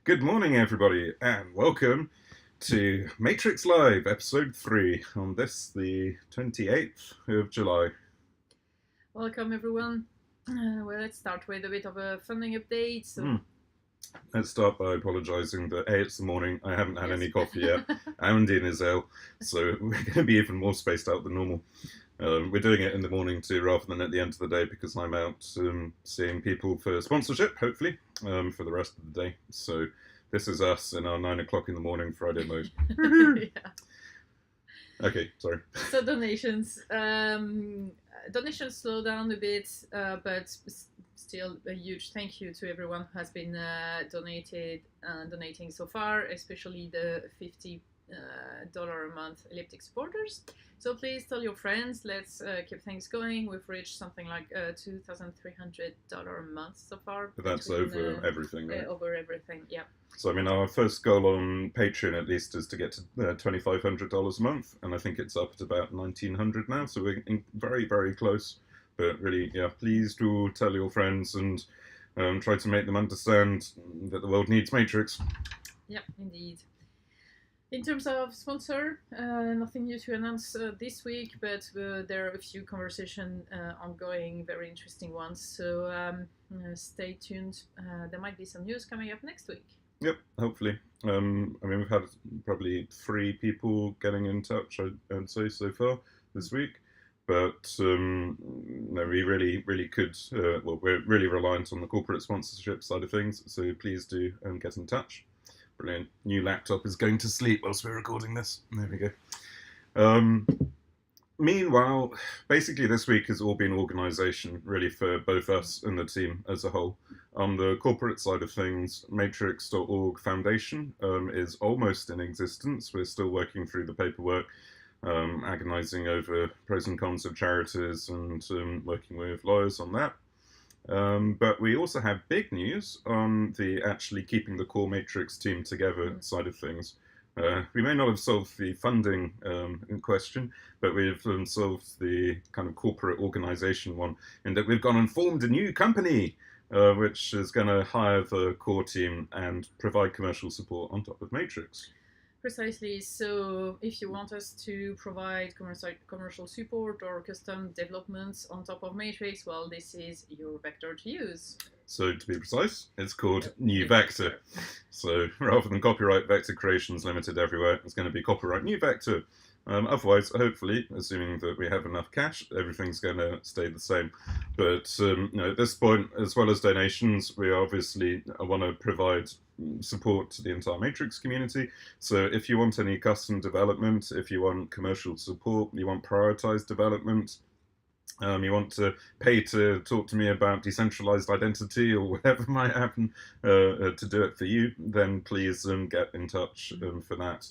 Good morning, everybody, and welcome to Matrix Live, episode 3, on the 28th of July. Welcome, everyone. Let's start with a bit of a funding update. Let's start by apologising that A, it's the morning, I haven't had any coffee yet, and Dean is ill, so we're going to be even more spaced out than normal. We're doing it in the morning too, rather than at the end of the day, because I'm out seeing people for sponsorship, hopefully, for the rest of the day. So this is us in our 9 o'clock in the morning Friday mode. yeah. Okay, sorry. So donations slow down a bit, but still a huge thank you to everyone who has been donating so far, especially the $50 a month elliptic supporters. So please tell your friends. Let's keep things going. We've reached something like $2,300 a month so far. But that's over everything, right? Over everything, yeah. So, I mean, our first goal on Patreon, at least, is to get to $2,500 a month, and I think it's up at about $1,900 now, so we're very, very close. But really, yeah, please do tell your friends and try to make them understand that the world needs Matrix. Yeah, indeed. In terms of sponsor, nothing new to announce this week, but there are a few conversations ongoing, very interesting ones. So stay tuned. There might be some news coming up next week. Yep, hopefully. I mean, we've had probably 3 people getting in touch, I'd say, so far this week. But no, we really could. Well, we're really reliant on the corporate sponsorship side of things, so please do get in touch. Brilliant. New laptop is going to sleep whilst we're recording this. There we go. Meanwhile, basically this week has all been organisation, really, for both us and the team as a whole. On the corporate side of things, matrix.org Foundation is almost in existence. We're still working through the paperwork, agonising over pros and cons of charities and working with lawyers on that. But we also have big news on the actually keeping the core Matrix team together side of things. We may not have solved the funding in question, but we've solved the kind of corporate organisation one, in that we've gone and formed a new company, which is going to hire the core team and provide commercial support on top of Matrix. Precisely. So if you want us to provide commercial support or custom developments on top of Matrix, well, this is your vector to use. So to be precise, it's called New Vector. So rather than copyright vector creations limited everywhere, it's going to be copyright New Vector. Otherwise, hopefully, assuming that we have enough cash, everything's going to stay the same. But at this point, as well as donations, we obviously want to provide support to the entire Matrix community. So if you want any custom development, if you want commercial support, you want prioritized development, you want to pay to talk to me about decentralized identity or whatever might happen to do it for you, then please get in touch for that.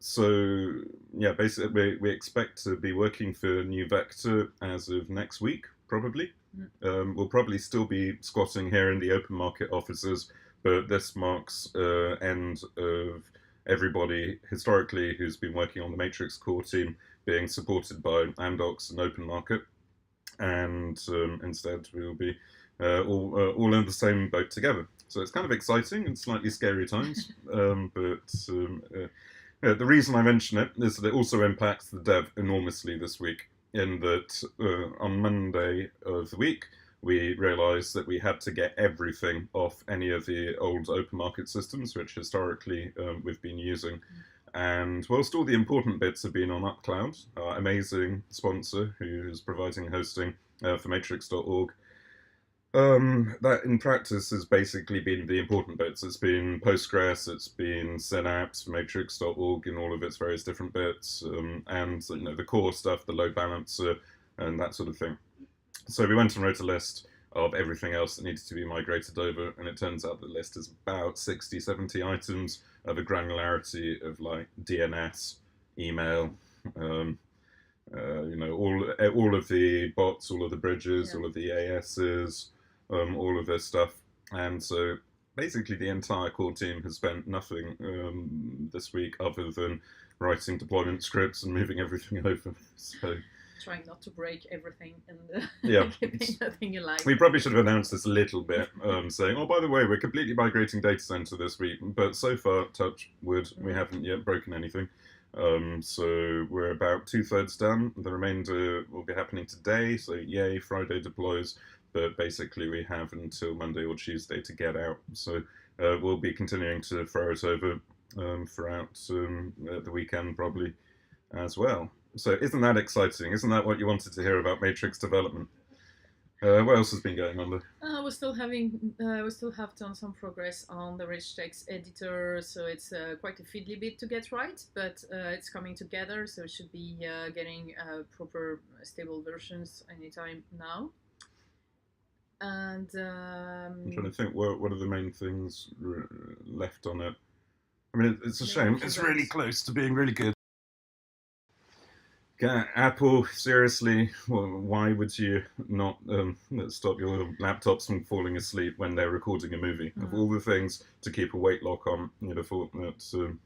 So yeah, basically we expect to be working for New Vector as of next week, probably. We'll probably still be squatting here in the open market offices, but this marks end of everybody historically who's been working on the Matrix core team being supported by Amdocs and open market, and instead we'll be all in the same boat together. So it's kind of exciting and slightly scary times, but the reason I mention it is that it also impacts the dev enormously this week, in that on Monday of the week, we realised that we had to get everything off any of the old open market systems, which historically we've been using. And whilst all the important bits have been on UpCloud, our amazing sponsor who is providing hosting for matrix.org, that in practice has basically been the important bits. It's been Postgres, it's been Synapse, matrix.org in all of its various different bits, and the core stuff, the load balancer, and that sort of thing. So we went and wrote a list of everything else that needs to be migrated over, and it turns out the list is about 60, 70 items of a granularity of like DNS, email, all of the bots, all of the bridges, all of the ASs, all of this stuff. And so basically the entire core team has spent nothing this week other than writing deployment scripts and moving everything over. So trying not to break everything and Yeah. keeping nothing alive. We probably should have announced this a little bit, saying, oh, by the way, we're completely migrating data center this week. But so far, touch wood, we haven't yet broken anything. So we're about 2/3 done. The remainder will be happening today. So yay, Friday deploys. But basically, we have until Monday or Tuesday to get out. So we'll be continuing to throw it over throughout the weekend probably as well. So isn't that exciting? Isn't that what you wanted to hear about Matrix development? What else has been going on there? We still have done some progress on the Registry Editor, so it's quite a fiddly bit to get right, but it's coming together, so it should be getting proper stable versions anytime now. And I'm trying to think, what are the main things left on it? I mean, it's a shame. It's really close to being really good. Apple, seriously, why would you not stop your laptops from falling asleep when they're recording a movie? Of all the things to keep a weight lock on, you'd have thought that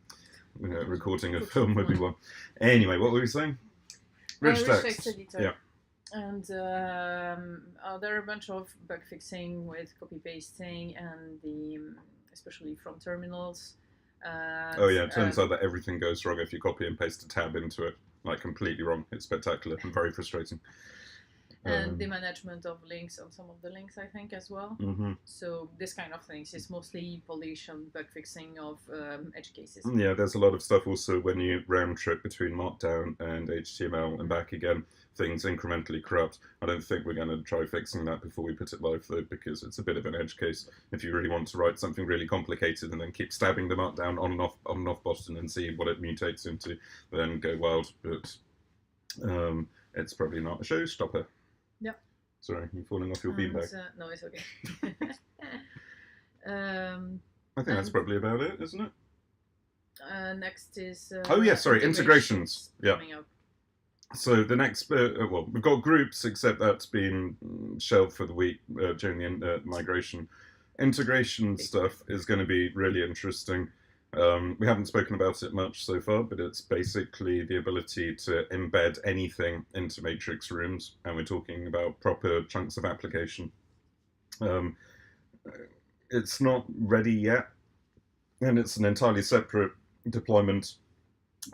recording a film would be one. Anyway, what were we saying? Rich text editor. Yeah. And there are a bunch of bug fixing with copy pasting and especially from terminals. Oh yeah, it turns out that everything goes wrong if you copy and paste a tab into it. Like completely wrong. It's spectacular and very frustrating. And the management of links on some of the links, I think, as well. Mm-hmm. So this kind of things is mostly polish and bug fixing of edge cases. Yeah, there's a lot of stuff also when you round trip between Markdown and HTML and back again. Things incrementally corrupt. I don't think we're going to try fixing that before we put it live though, because it's a bit of an edge case. If you really want to write something really complicated and then keep stabbing the Markdown on and off button and see what it mutates into, then go wild. But it's probably not a showstopper. Yep. Sorry, you're falling off your beanbag. No, it's okay. I think that's probably about it, isn't it? Next is integrations. Yeah. Coming up. So the next, we've got groups, except that's been shelved for the week during the migration. Integration stuff is going to be really interesting. We haven't spoken about it much so far, but it's basically the ability to embed anything into matrix rooms, and we're talking about proper chunks of application. It's not ready yet, and it's an entirely separate deployment,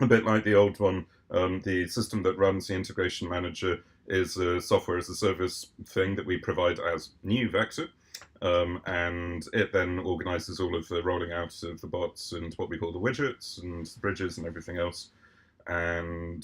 a bit like the old one. The system that runs the integration manager is a software as a service thing that we provide as new Vector. And it then organizes all of the rolling out of the bots and what we call the widgets and bridges and everything else. And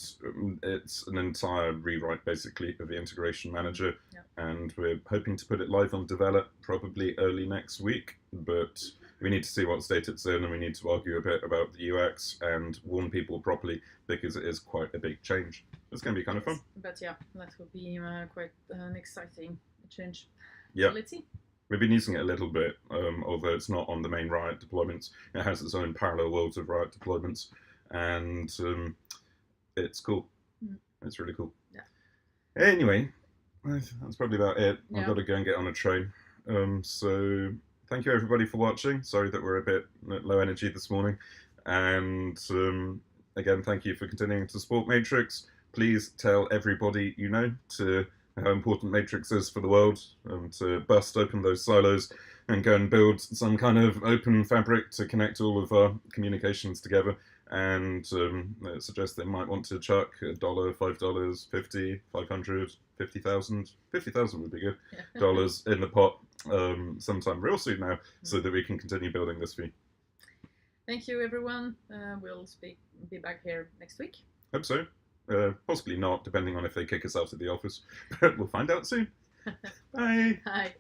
it's an entire rewrite, basically, of the integration manager. Yeah. And we're hoping to put it live on Develop probably early next week. But we need to see what state it's in, and we need to argue a bit about the UX and warn people properly, because it is quite a big change. It's going to be kind of fun. But yeah, that will be quite an exciting change. Yeah. So let's see. We've been using it a little bit, although it's not on the main Riot deployments. It has its own parallel worlds of Riot deployments, and it's cool. It's really cool. Yeah. Anyway, that's probably about it. Yeah. I've got to go and get on a train. So thank you everybody for watching. Sorry that we're a bit low energy this morning. And again, thank you for continuing to support Matrix. Please tell everybody you know how important Matrix is for the world, to bust open those silos and go and build some kind of open fabric to connect all of our communications together. And suggest they might want to chuck $1, $5, 50, 500, 50,000. 50,000 would be good. Dollars in the pot sometime real soon now, so that we can continue building this fee. Thank you, everyone. We'll be back here next week. Hope so. Possibly not, depending on if they kick us out of the office. But we'll find out soon. Bye. Bye.